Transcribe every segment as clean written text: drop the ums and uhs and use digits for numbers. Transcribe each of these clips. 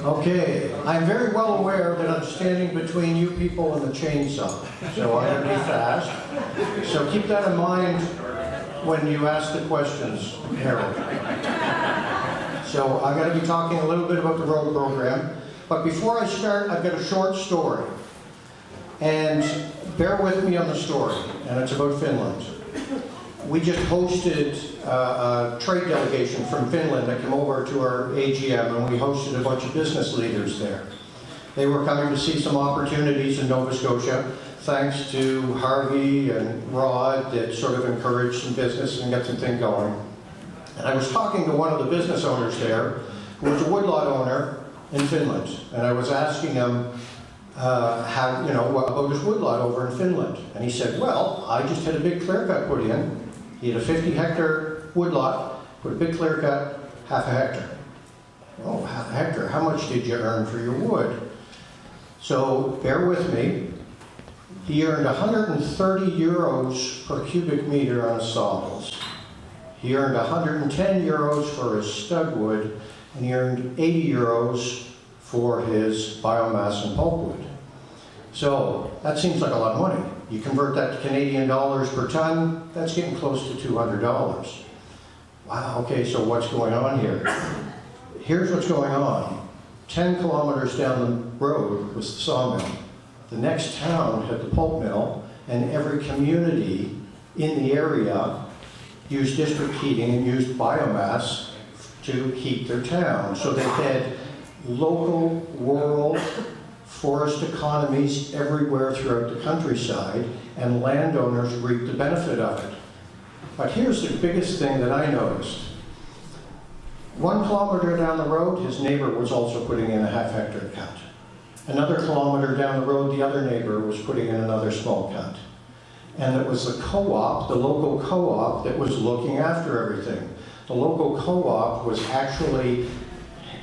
Okay, I'm very well aware that I'm standing between you people and the chainsaw, so I'm going to be fast. So keep that in mind when you ask the questions, Harold. So I'm going to be talking a little bit about the road program, but before I start, I've got a short story. And bear with me on the story, and it's about Finland. We just hosted a trade delegation from Finland that came over to our AGM, and we hosted a bunch of business leaders there. They were coming to see some opportunities in Nova Scotia, thanks to Harvey and Rod that sort of encouraged some business and got some thing going. And I was talking to one of the business owners there, who was a woodlot owner in Finland, and I was asking him about his woodlot over in Finland. And he said, well, I just had a big clear cut put in. He had a 50-hectare woodlot, put a big clear cut, half a hectare. Oh, half a hectare, how much did you earn for your wood? So bear with me. He earned 130 euros per cubic meter on his sawmills. He earned 110 euros for his stud wood, and he earned 80 euros for his biomass and pulpwood. So that seems like a lot of money. You convert that to Canadian dollars per ton, that's getting close to $200. Wow, okay, so what's going on here? Here's what's going on. 10 kilometers down the road was the sawmill. The next town had the pulp mill, and every community in the area used district heating and used biomass to heat their town. So they had local, rural, forest economies everywhere throughout the countryside, and landowners reaped the benefit of it. But here's the biggest thing that I noticed. 1 kilometer down the road, his neighbor was also putting in a half-hectare cut. Another kilometer down the road, the other neighbor was putting in another small cut. And it was the co-op, the local co-op, that was looking after everything. The local co-op was actually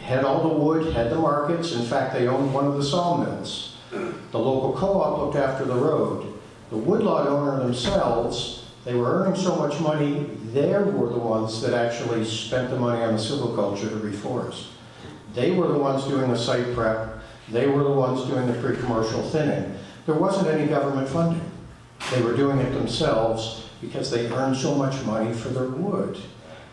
had all the wood, had the markets. In fact, they owned one of the sawmills. The local co-op looked after the road. The woodlot owner themselves, they were earning so much money, they were the ones that actually spent the money on the silviculture to reforest. They were the ones doing the site prep. They were the ones doing the pre-commercial thinning. There wasn't any government funding. They were doing it themselves because they earned so much money for their wood.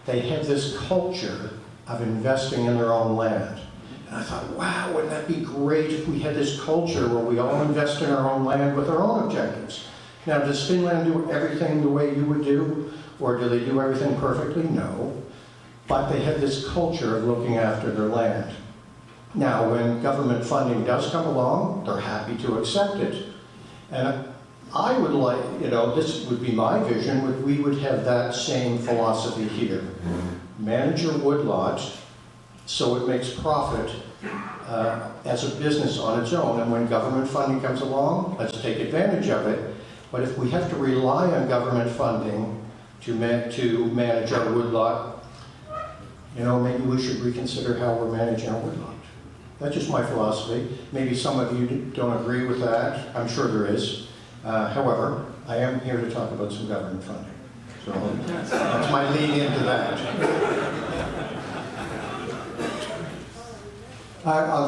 They had this culture of investing in their own land. And I thought, wow, wouldn't that be great if we had this culture where we all invest in our own land with our own objectives? Now, does Finland do everything the way you would do? Or do they do everything perfectly? No. But they have this culture of looking after their land. Now, when government funding does come along, they're happy to accept it. And I would like, this would be my vision, we would have that same philosophy here. Manage your woodlot so it makes profit as a business on its own. And when government funding comes along, let's take advantage of it. But if we have to rely on government funding to manage our woodlot, maybe we should reconsider how we're managing our woodlot. That's just my philosophy. Maybe some of you don't agree with that. I'm sure there is. However, I am here to talk about some government funding. So that's my lead into that.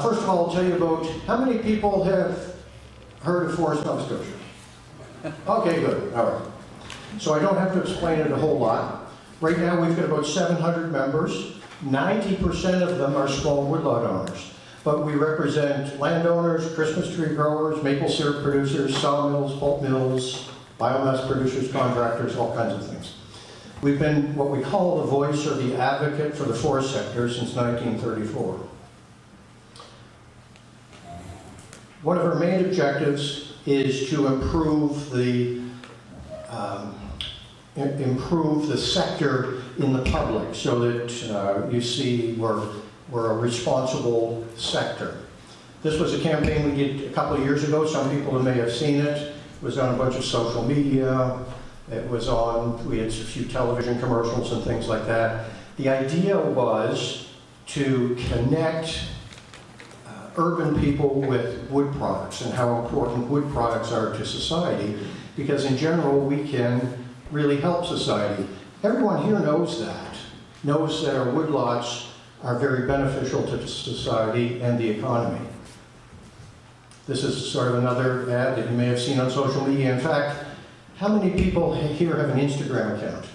First of all, I'll tell you about how many people have heard of Forest Nova Scotia. Okay, good. All right. So I don't have to explain it a whole lot. Right now we've got about 700 members. 90% of them are small woodlot owners. But we represent landowners, Christmas tree growers, maple syrup producers, sawmills, pulp mills, biomass producers, contractors, all kinds of things. We've been what we call the voice or the advocate for the forest sector since 1934. One of our main objectives is to improve the sector in the public so that you see we're a responsible sector. This was a campaign we did a couple of years ago. Some people may have seen it. It was on a bunch of social media. It was on, we had a few television commercials and things like that. The idea was to connect urban people with wood products and how important wood products are to society, because in general we can really help society. Everyone here knows that our woodlots are very beneficial to society and the economy. This is sort of another ad that you may have seen on social media. In fact, how many people here have an Instagram account?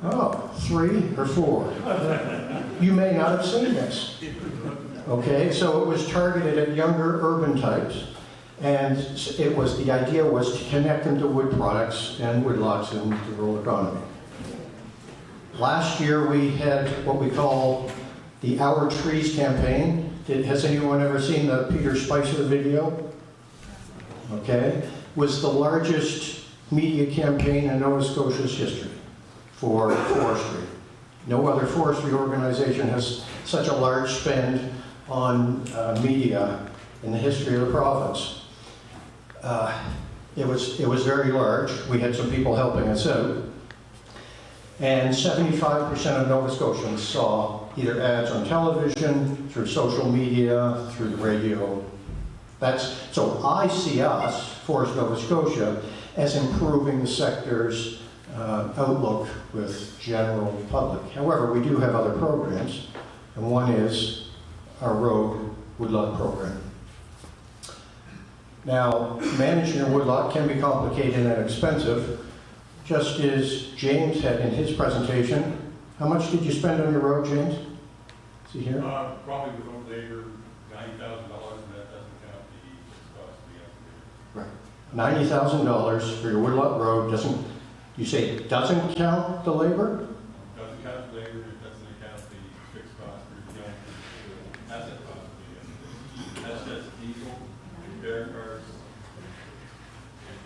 Oh, 3 or 4. You may not have seen this. Okay, so it was targeted at younger urban types, and the idea was to connect them to wood products and woodlots in the rural economy. Last year we had what we call the Our Trees campaign. Has anyone ever seen the Peter Spicer video? Okay, was the largest media campaign in Nova Scotia's history for forestry. No other forestry organization has such a large spend on media in the history of the province. It was very large. We had some people helping us out. And 75% of Nova Scotians saw either ads on television, through social media, through the radio. So I see us, Forest Nova Scotia, as improving the sector's outlook with general public. However, we do have other programs, and one is our road woodlot program. Now, managing a woodlot can be complicated and expensive, just as James had in his presentation. How much did you spend on your road, James? Is he here? Probably without labor, $90,000, and that doesn't count the cost of the excavator. Right. $90,000 for your woodlot road doesn't, you say it doesn't count the labor? Doesn't count the labor, it doesn't count the fixed cost, or the asset cost. That's just diesel, repair cars.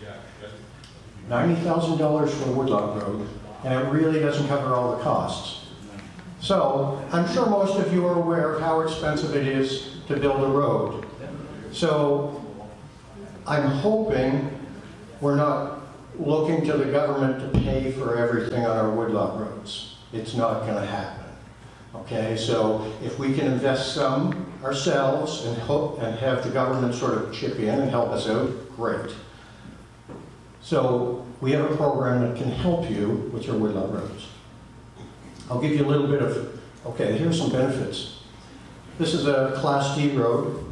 Yeah, that's $90,000 for a woodlot road, and it really doesn't cover all the costs. So, I'm sure most of you are aware of how expensive it is to build a road. So, I'm hoping we're not looking to the government to pay for everything on our woodlot roads. It's not going to happen. Okay, so if we can invest some ourselves and have the government sort of chip in and help us out, great. So we have a program that can help you with your woodlot roads. I'll give you a little bit of, okay, here's some benefits. This is a Class D road.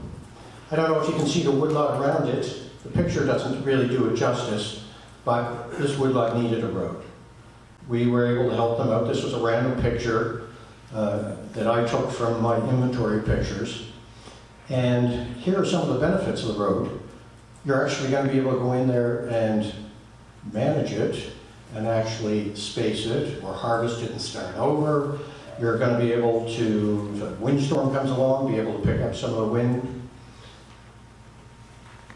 I don't know if you can see the woodlot around it. The picture doesn't really do it justice, but this woodlot needed a road. We were able to help them out. This was a random picture that I took from my inventory pictures. And here are some of the benefits of the road. You're actually going to be able to go in there and manage it and actually space it or harvest it and start over. You're going to be able to, if a windstorm comes along, be able to pick up some of the wind.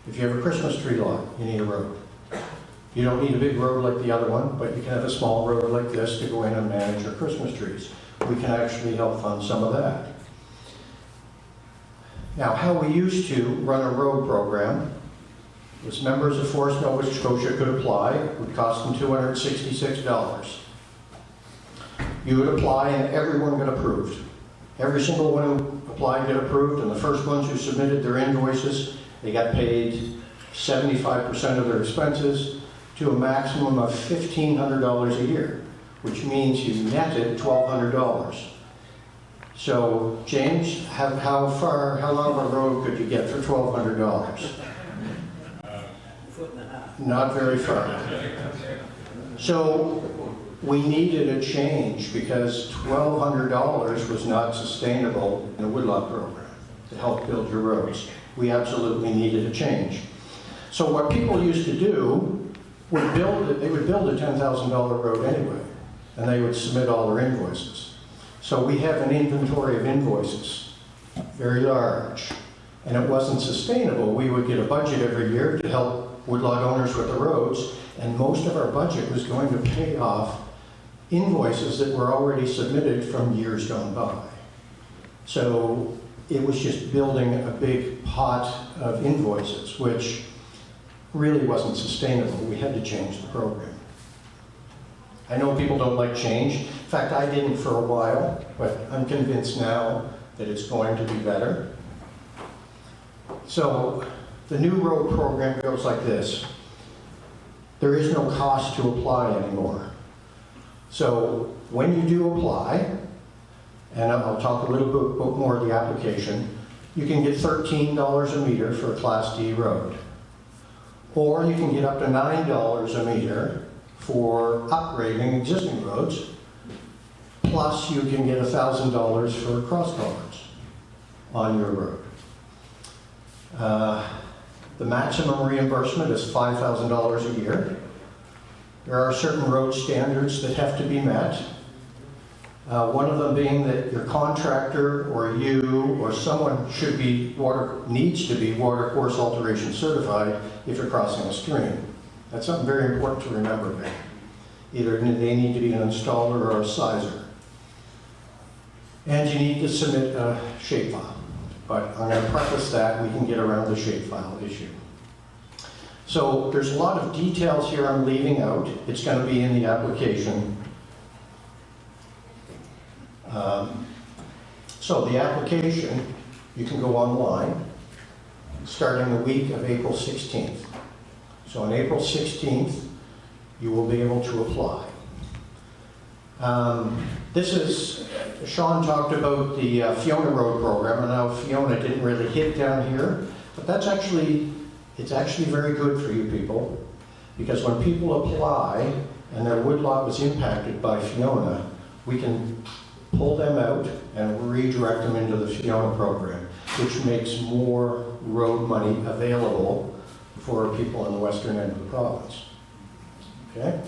If you have a Christmas tree lot, you need a road. You don't need a big road like the other one, but you can have a small road like this to go in and manage your Christmas trees. We can actually help fund some of that. Now, how we used to run a road program was members of Forest Nova Scotia could apply. It would cost them $266. You would apply and everyone got approved. Every single one who applied got approved, and the first ones who submitted their invoices, they got paid 75% of their expenses to a maximum of $1,500 a year, which means you netted $1,200. So, James, how long of a road could you get for $1,200? Foot and a half. Not very far. So, we needed a change because $1,200 was not sustainable in the woodlot program to help build your roads. We absolutely needed a change. So what people used to do, they would build a $10,000 road anyway, and they would submit all their invoices. So we have an inventory of invoices, very large, and it wasn't sustainable. We would get a budget every year to help woodlot owners with the roads, and most of our budget was going to pay off invoices that were already submitted from years gone by. So it was just building a big pot of invoices, which really wasn't sustainable. We had to change the program. I know people don't like change. In fact, I didn't for a while, but I'm convinced now that it's going to be better. So the new road program goes like this. There is no cost to apply anymore. So when you do apply, and I'll talk a little bit more of the application, you can get $13 a meter for a Class D road. Or you can get up to $9 a meter for upgrading existing roads, plus you can get $1,000 for cross culverts on your road. The maximum reimbursement is $5,000 a year. There are certain road standards that have to be met. One of them being that your contractor or you or someone needs to be water course alteration certified if you're crossing a stream. That's something very important to remember there. Either they need to be an installer or a sizer. And you need to submit a shapefile. But I'm going to preface that, we can get around the shapefile issue. So there's a lot of details here I'm leaving out. It's going to be in the application. So the application, you can go online starting the week of April 16th. So on April 16th, you will be able to apply. Sean talked about the Fiona Road program, and now Fiona didn't really hit down here, but it's actually very good for you people, because when people apply and their woodlot was impacted by Fiona, we can pull them out and redirect them into the Fiona program, which makes more road money available for people in the western end of the province. Okay?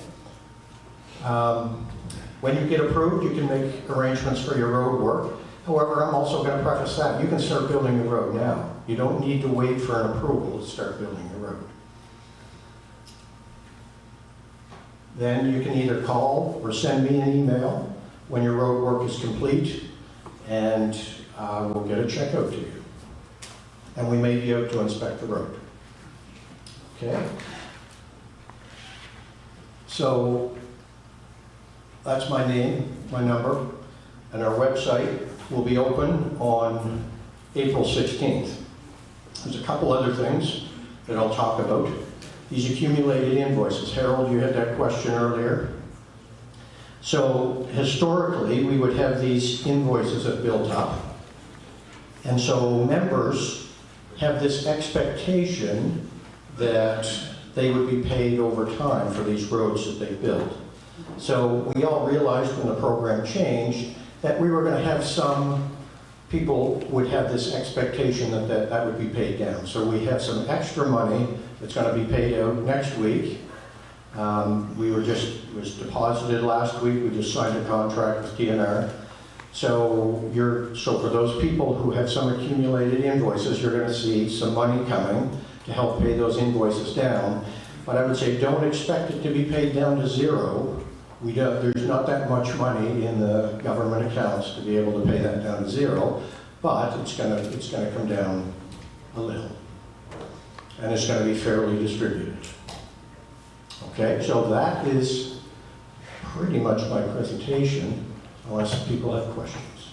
When you get approved, you can make arrangements for your road work. However, I'm also going to preface that. You can start building the road now. You don't need to wait for an approval to start building the road. Then you can either call or send me an email when your road work is complete, and we'll get a check out to you. And we may be out to inspect the road. Okay? So that's my name, my number, and our website will be open on April 16th. There's a couple other things that I'll talk about. These accumulated invoices. Harold, you had that question earlier. So historically, we would have these invoices that built up. And so members have this expectation that they would be paid over time for these roads that they built. So we all realized when the program changed that we were going to have some people would have this expectation that would be paid down. So we have some extra money that's going to be paid out next week. It was deposited last week. We just signed a contract with DNR. So for those people who have some accumulated invoices, you're going to see some money coming to help pay those invoices down. But I would say don't expect it to be paid down to zero. There's not that much money in the government accounts to be able to pay that down to zero, but it's going to come down a little, and it's going to be fairly distributed. Okay, so that is pretty much my presentation, unless people have questions.